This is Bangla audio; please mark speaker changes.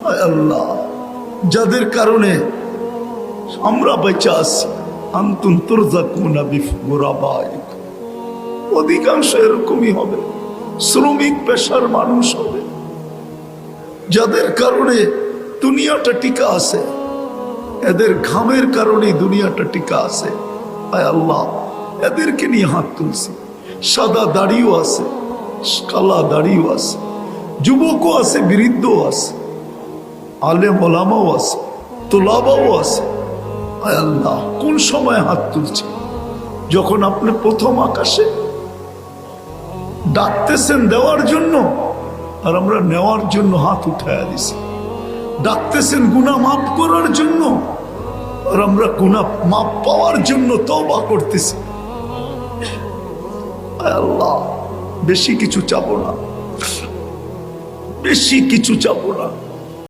Speaker 1: আয় আল্লাহ, যাদের কারণে আমরা বেঁচে আছি, আনতুম তুরজাকুনা বিগুরাবাইকুম, অধিকাংশ এরকমই হবে, শ্রমিক পেশার মানুষ হবে, যাদের কারণে দুনিয়াটা টিকা আছে, এদের ঘামের কারণে দুনিয়াটা টিকা আছে। আয় আল্লাহ, এদেরকে নিয়ে হাত তুলছি। সাদা দাড়িও আছে, কালা দাড়িও আছে, যুবকও আছে, বৃদ্ধও আছে, আলেম ওলামাও আছে, তোলাবাও আছে। আয় আল্লাহ, কোন সময় হাত তুলছে? যখন আপনি প্রথম আকাশে ডাকতেছেন দেওয়ার জন্য, আর আমরা নেওয়ার জন্য হাত উঠাইয়া দিছি। ডাকতেছেন গুনাহ মাফ করার জন্য, আর আমরা গুনাহ মাফ পাওয়ার জন্য তওবা করতেছি। আল্লাহ, বেশি কিছু চাবো না, বেশি কিছু চাবো না।